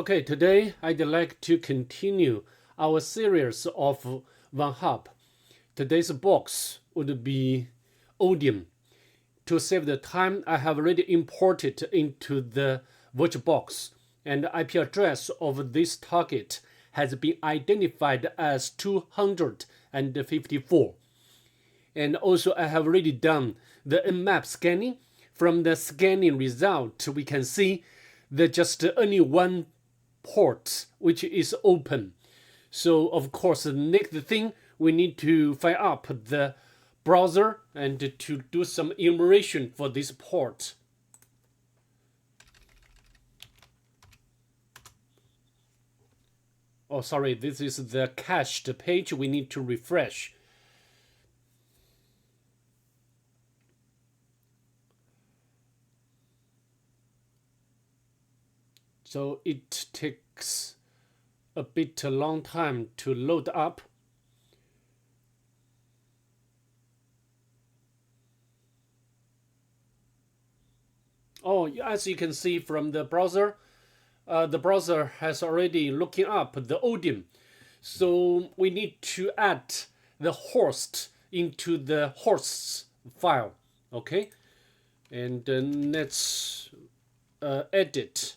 Okay, today I'd like to continue our series of Vulnhub. Today's box would be Odin. To save the time, I have already imported into the VirtualBox, and the IP address of this target has been identified as 254. And also I have already done the Nmap scanning. From the scanning result, we can see that just only one port which is open. So of course the next thing we need to fire up the browser and to do some enumeration for this port. Oh, sorry, this is the cached page. We need to refresh. So it takes a bit long time to load up. Oh, as you can see from the browser has already looking up the Odin. So we need to add the host into the hosts file. Okay, and let's edit.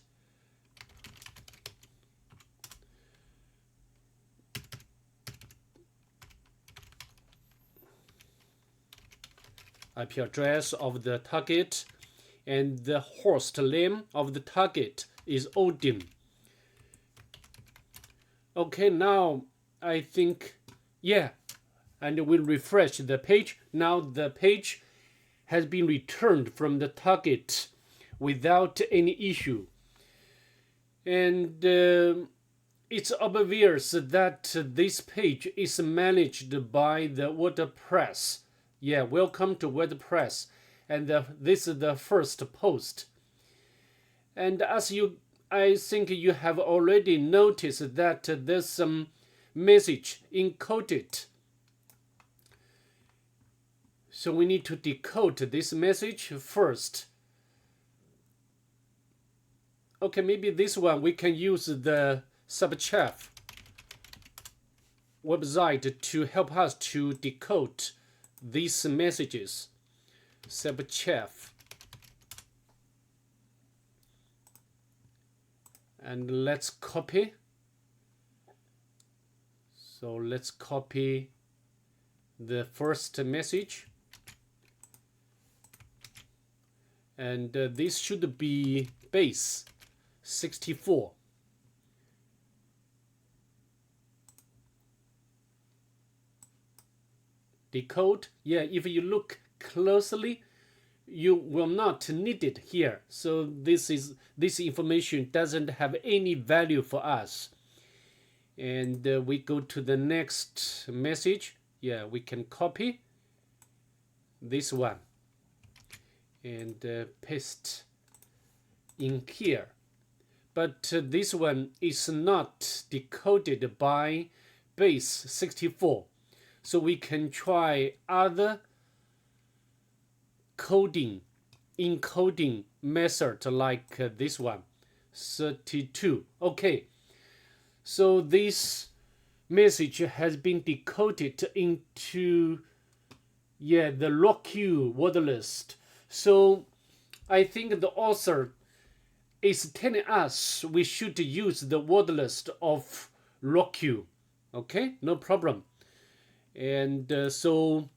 IP address of the target, and the host name of the target is Odin. Okay, now I think, yeah, and we'll refresh the page. Now the page has been returned from the target without any issue. And it's obvious that this page is managed by the WordPress. Yeah, welcome to WordPress. And this is the first post. And I think you have already noticed that there's some message encoded. So we need to decode this message first. Okay, maybe this one we can use the Subchef website to help us to decode these messages. Subchef. And let's copy. So let's copy the first message. And this should be base 64. Decode. Yeah, if you look closely, you will not need it here. So this information doesn't have any value for us. And we go to the next message. Yeah, we can copy this one and paste in here. But this one is not decoded by base 64. So we can try other encoding method like this one, 32. Okay, so this message has been decoded into the ROQ word list. So I think the author is telling us we should use the word list of ROQ. Okay, no problem. And so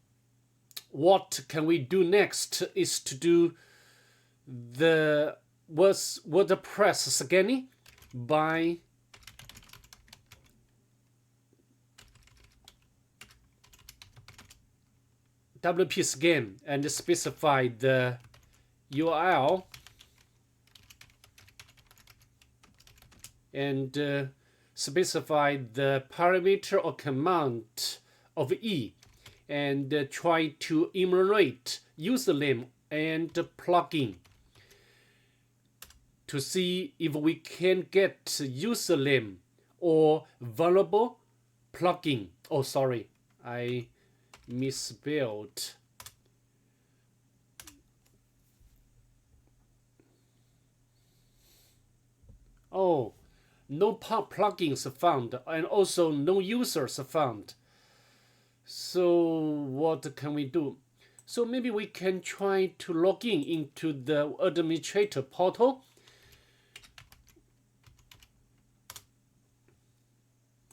what can we do next is to do the WordPress scanning by WP scan and specify the URL and specify the parameter or command of E and try to enumerate username and plugin to see if we can get username or vulnerable plugin. Oh, sorry, I misspelled. Oh, no plugins found, and also no users found. So what can we do? So maybe we can try to log in into the administrator portal.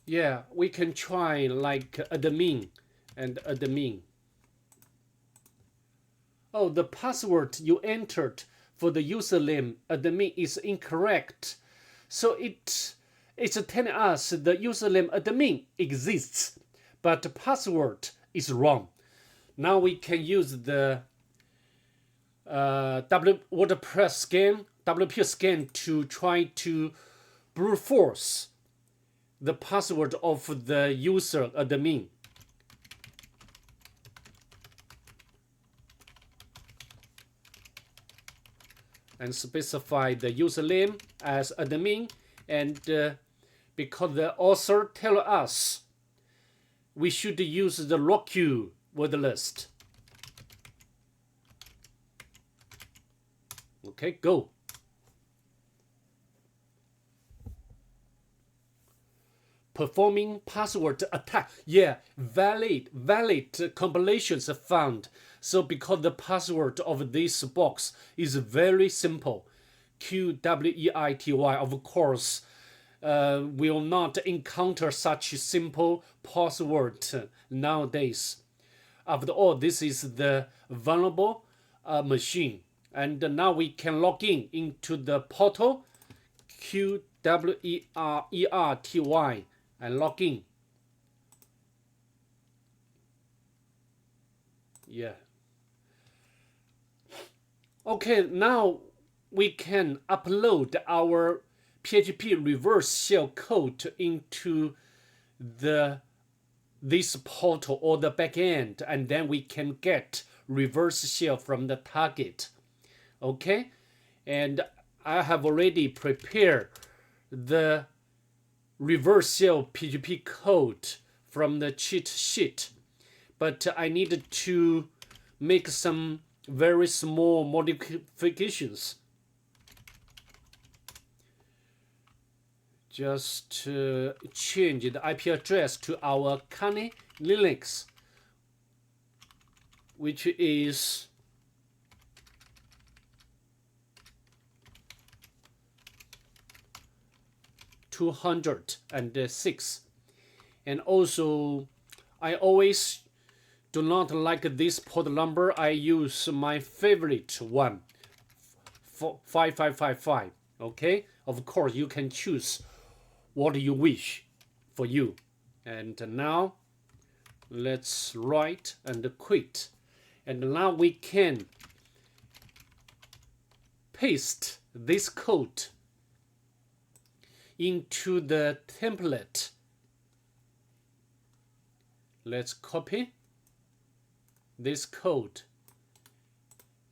Yeah, we can try like admin and admin. Oh, the password you entered for the username admin is incorrect. So it's telling us the username admin exists, but the password is wrong. Now we can use the WordPress scan, WP scan to try to brute force the password of the user admin. And specify the username as admin, and because the author tell us we should use the locu word list. Okay, go. Performing password attack. Yeah, valid combinations found. So because the password of this box is very simple, QWEITY, of course, will not encounter such simple password nowadays. After all, this is the vulnerable machine. And now we can log in into the portal, QWERTY, and log in. Yeah. Okay, now we can upload our PHP reverse shell code into this portal or the backend, and then we can get reverse shell from the target. Okay, and I have already prepared the reverse shell PHP code from the cheat sheet, but I needed to make some very small modifications. Just change the IP address to our Kali Linux, which is 206. And also, I always do not like this port number. I use my favorite one, 5555. Okay, of course you can choose what you wish for you. And now let's write and quit. And now we can paste this code into the template. Let's copy this code,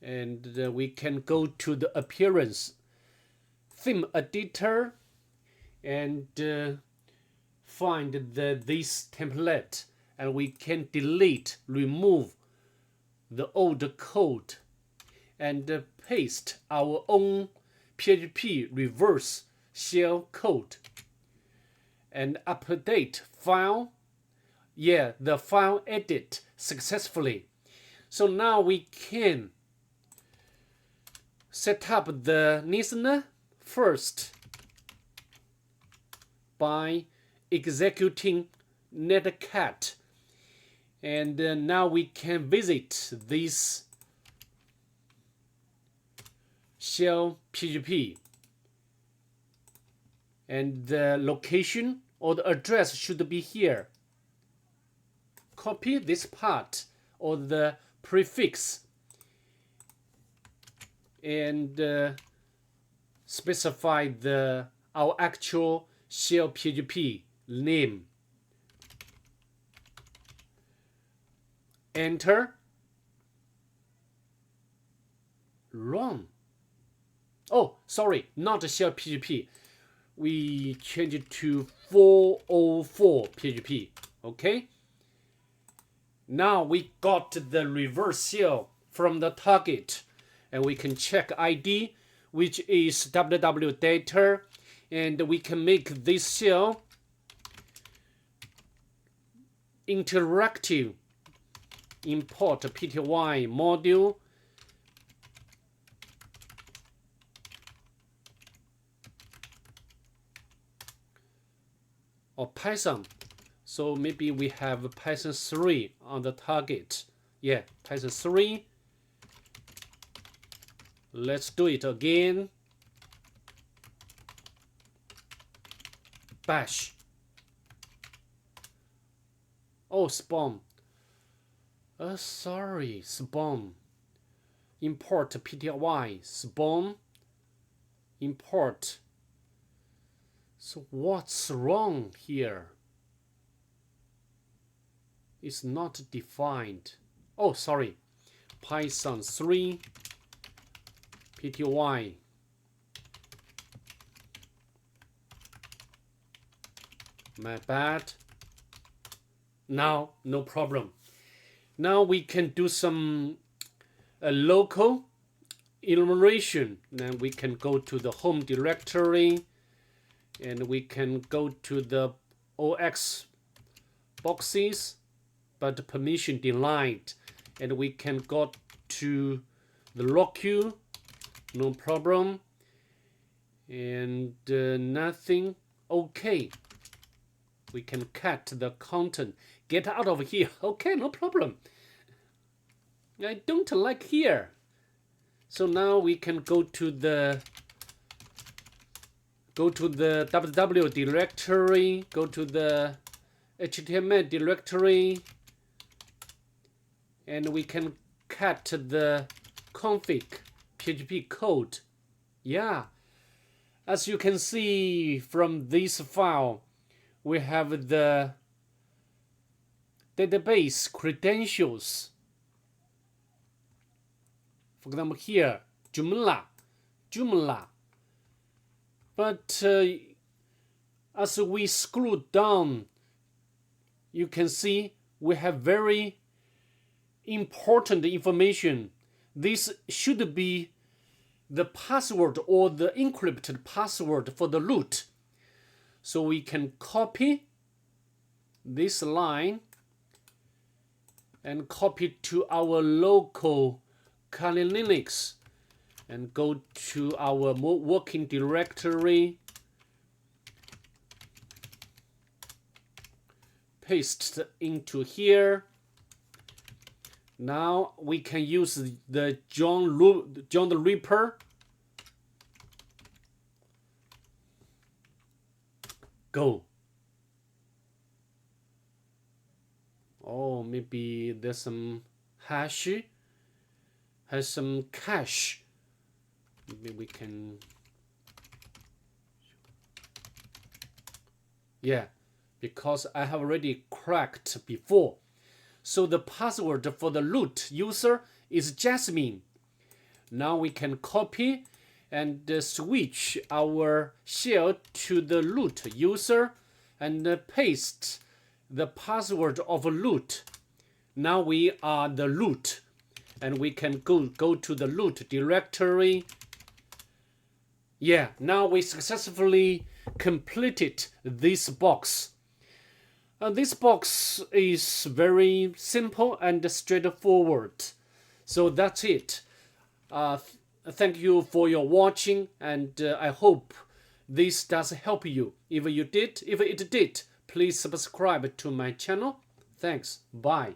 and we can go to the appearance theme editor and find this template, and we can remove the old code and paste our own PHP reverse shell code and update file. Yeah, the file edit successfully. So now we can set up the listener first by executing netcat, and now we can visit this shell PHP, and the location or the address should be here. Copy this part or the prefix and specify our actual shell PHP name. Enter. Run. Oh, sorry, not shell PHP. We change it to 404 PHP. Okay. Now we got the reverse shell from the target, and we can check ID, which is www data, and we can make this shell interactive. Import pty module or Python. So maybe we have Python 3 on the target. Yeah, Python 3. Let's do it again. Bash. Oh, spawn. Sorry, spawn. Import pty spawn. Import. So what's wrong here? It's not defined. Oh, sorry. Python 3 pty. My bad. Now, no problem. Now we can do some local enumeration. Then we can go to the home directory, and we can go to the OX boxes, but permission denied. And we can go to the log queue, no problem. And nothing. Okay. We can cut the content. Get out of here. Okay, no problem. I don't like here. So now we can go to the www directory, go to the HTML directory, and we can cut the config PHP code. Yeah. As you can see from this file, we have the database credentials. For example, here, Joomla. But as we scroll down, you can see we have very important information. This should be the password or the encrypted password for the root. So we can copy this line and copy it to our local Kali Linux and go to our working directory, paste into here. Now we can use the John the Ripper. Go. Oh, maybe there's some hash, has some cache. Maybe we can. Yeah, because I have already cracked before. So the password for the root user is Jasmine. Now we can copy and switch our shell to the root user and paste the password of root. Now we are the root, and we can go to the root directory. Yeah, now we successfully completed this box. This box is very simple and straightforward. So that's it. Thank you for your watching, and I hope this does help you. If it did, please subscribe to my channel. Thanks. Bye.